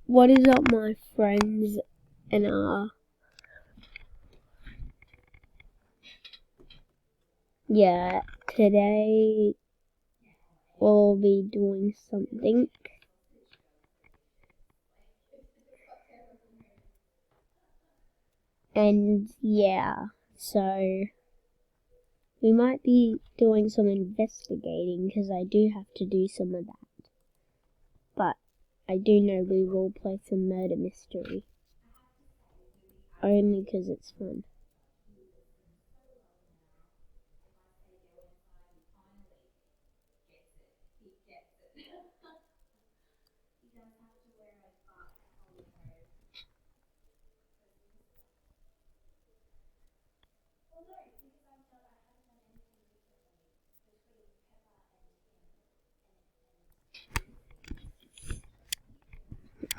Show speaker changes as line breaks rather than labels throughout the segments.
What is up, my friends? And yeah, today we'll be doing something. And yeah, so we might be doing some investigating because I do have to do some of that. But I do know we will play some murder mystery. Only because it's fun.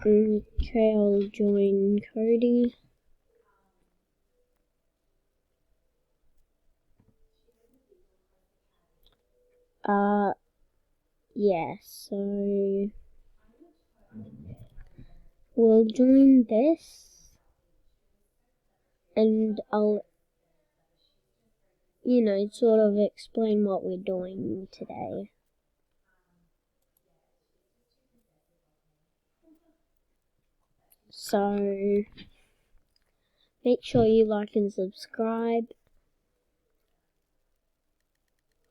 Okay, I'll join Cody. Yeah, so we'll join this, and I'll, sort of explain what we're doing today. So, make sure you like and subscribe.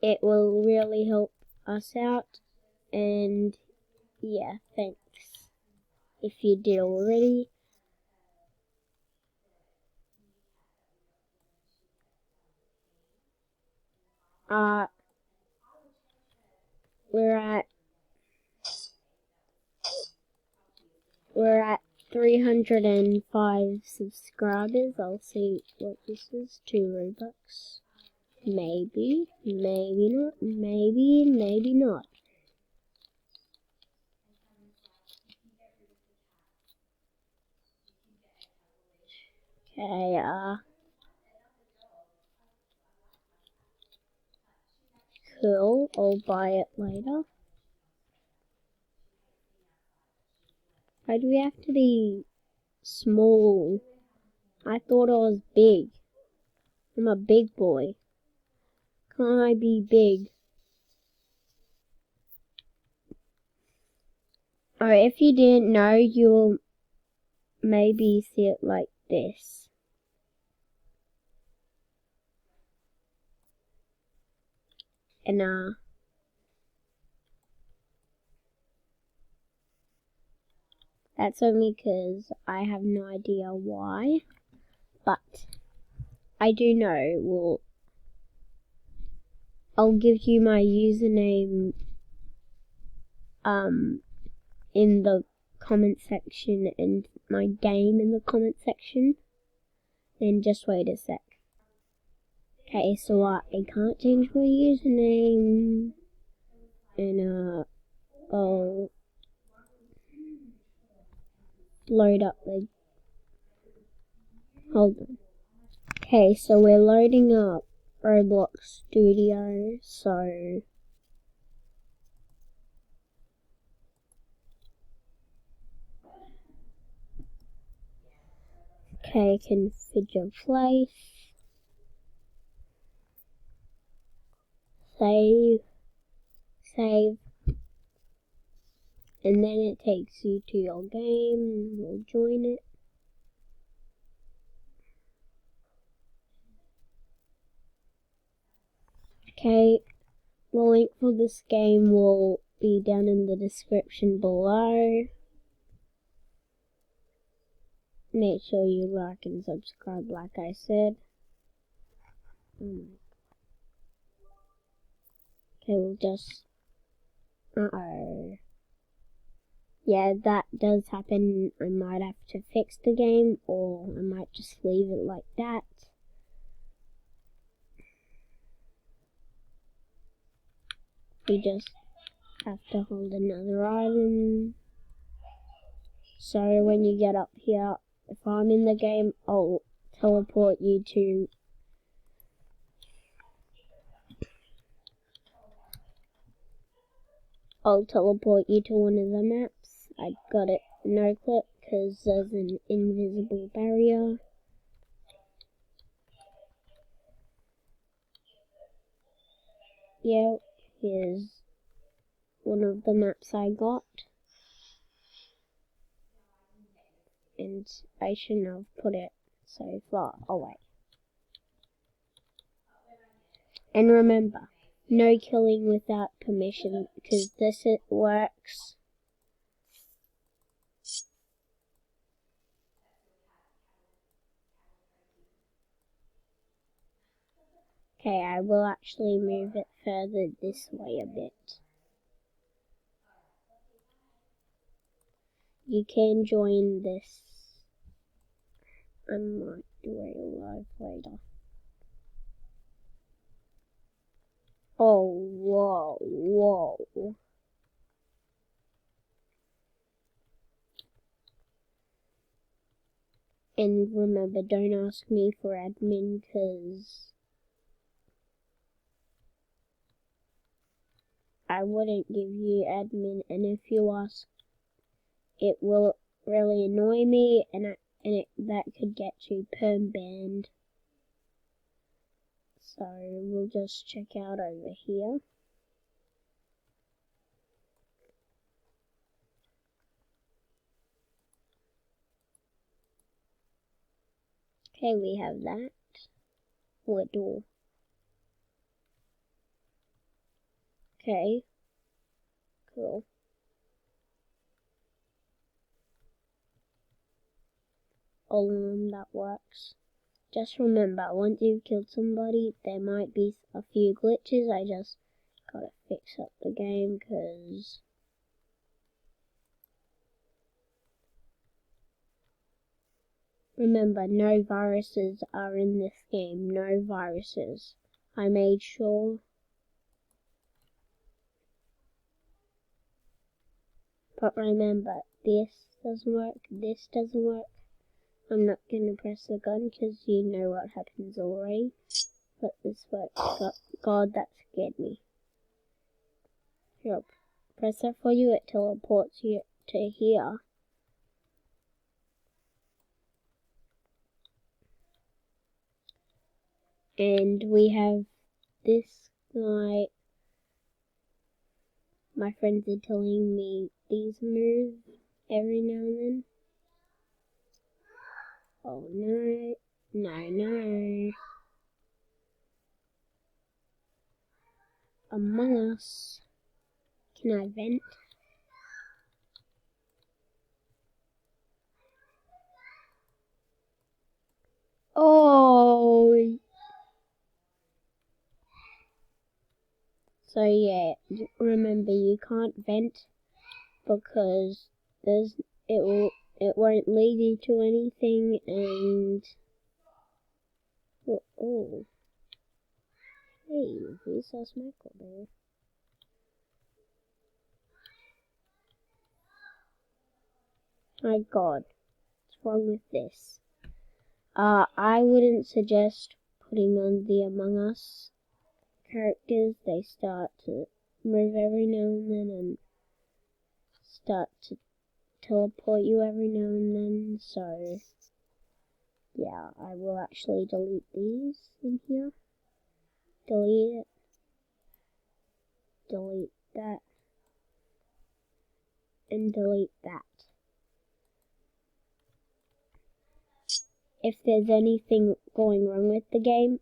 It will really help us out, and yeah, thanks if you did already. We're at 305 subscribers. I'll see what this is. 2 Robux. Maybe not. Maybe not. Okay, cool. I'll buy it later. Why do we have to be small? I thought I was big. I'm a big boy. Can't I be big? Or if you didn't know, you'll maybe see it like this. And that's only because I have no idea why, but I do know. Well, I'll give you my username in the comment section and my game in the comment section. Then just wait a sec. Okay, so I can't change my username, and I'll load up the. Hold on. Okay, so we're loading up Roblox Studio, so okay, configure place, save, and then it takes you to your game. We'll join it. Okay, the link for this game will be down in the description below. Make sure you like and subscribe like I said. Okay, we'll just... Yeah, that does happen. I might have to fix the game, or I might just leave it like that. We just have to hold another item. So when you get up here, if I'm in the game, I'll teleport you to one of the maps. I got it no clip because there's an invisible barrier. Yep, here's one of the maps I got. And I shouldn't have put it so far away. And remember, no killing without permission, because this works. Okay, I will actually move it further this way a bit. You can join this. I might do it live later. Oh, whoa. And remember, don't ask me for admin, because I wouldn't give you admin, and if you ask, it will really annoy me, and that could get you perm banned. So we'll just check out over here. Okay, we have that. Little. Okay. Cool. Alarm, that works. Just remember, once you've killed somebody, there might be a few glitches. I just gotta fix up the game, because remember, no viruses are in this game. No viruses. I made sure. But remember, this doesn't work, this doesn't work. I'm not gonna press the gun because you know what happens already. But this works. God, that scared me. Here, I'll press that for you, it teleports you to here. And we have this guy. My friends are telling me these moves every now and then. Oh no, no. Among Us. Can I vent? Oh! So yeah, remember you can't vent because it won't lead you to anything, and oh, hey, who's so smackle there? My God, what's wrong with this? I wouldn't suggest putting on the Among Us characters. They start to move every now and then and start to teleport you every now and then, so yeah, I will actually delete these in here. Delete it. Delete that. And delete that. If there's anything going wrong with the game,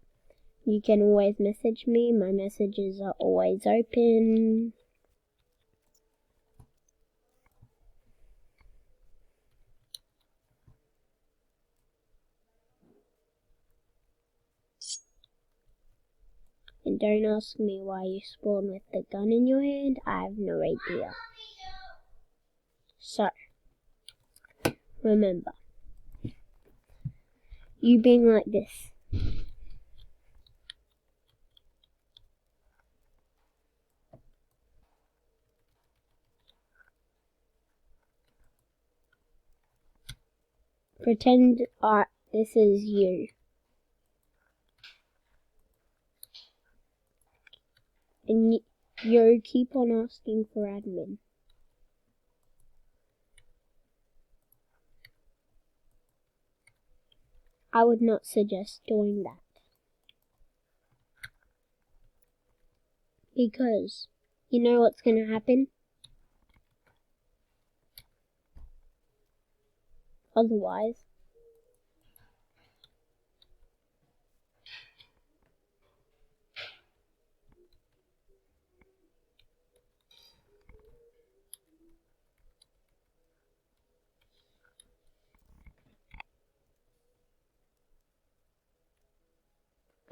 you can always message me. My messages are always open. And don't ask me why you spawn with the gun in your hand. I have no idea. So, remember, you being like this. Pretend this is you. And you keep on asking for admin. I would not suggest doing that. Because you know what's going to happen? Otherwise,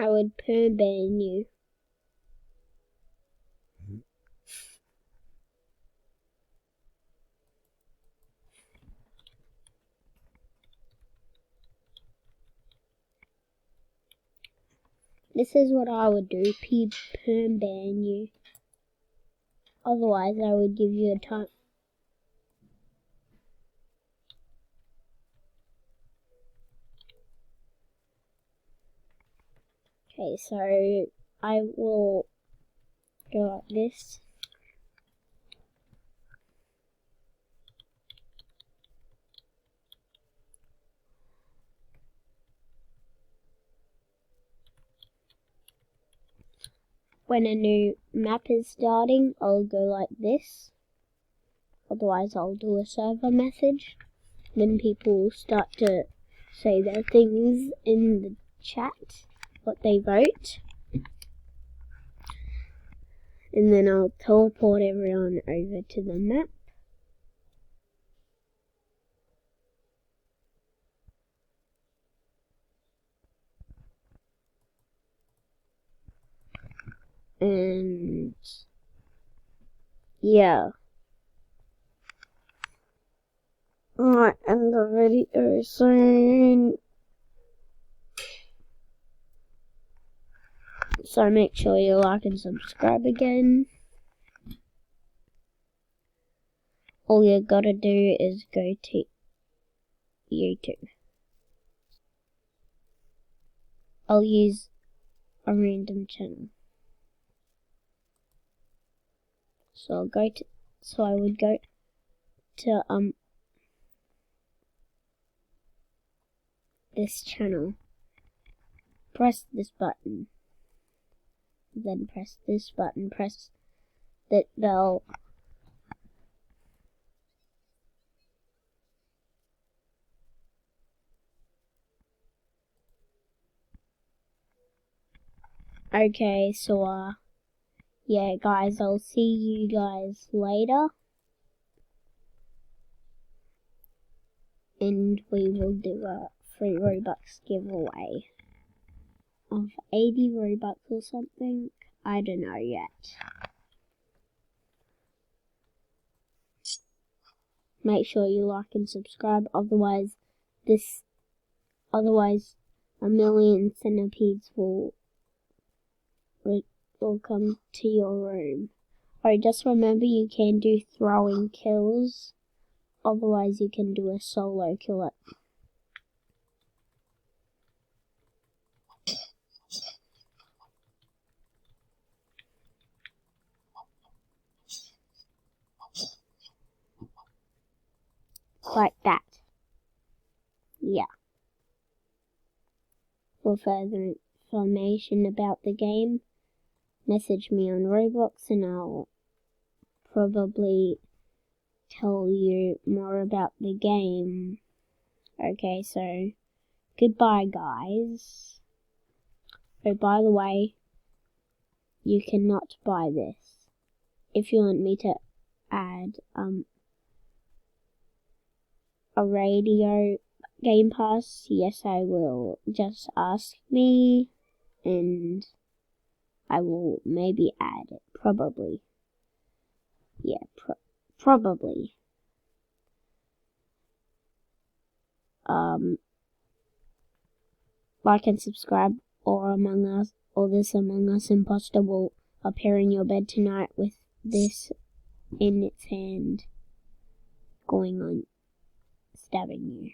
I would ban you. This is what I would do, ban you. Otherwise, I would give you a time. Okay, so I will go like this. When a new map is starting, I'll go like this. Otherwise, I'll do a server message. Then people start to say their things in the chat, what they vote. And then I'll teleport everyone over to the map. And yeah. I might end the video soon. So make sure you like and subscribe again. All you gotta do is go to YouTube. I'll use a random channel. So I would go to this channel. Press this button. Then press this button. Press that bell. Okay, so yeah guys, I'll see you guys later. And we will do a free Robux giveaway of 80 Robux or something. I don't know yet. Make sure you like and subscribe, otherwise a million centipedes will come to your room. Alright, just remember you can do throwing kills, otherwise you can do a solo kill. Like that. Yeah. For further information about the game, message me on Roblox and I'll probably tell you more about the game. Okay, so goodbye guys. Oh, by the way, you cannot buy this. If you want me to add a radio game pass, yes I will. Just ask me and I will maybe add it. Probably. Yeah, probably. Like and subscribe, or this Among Us imposter will appear in your bed tonight with this in its hand, going on stabbing you.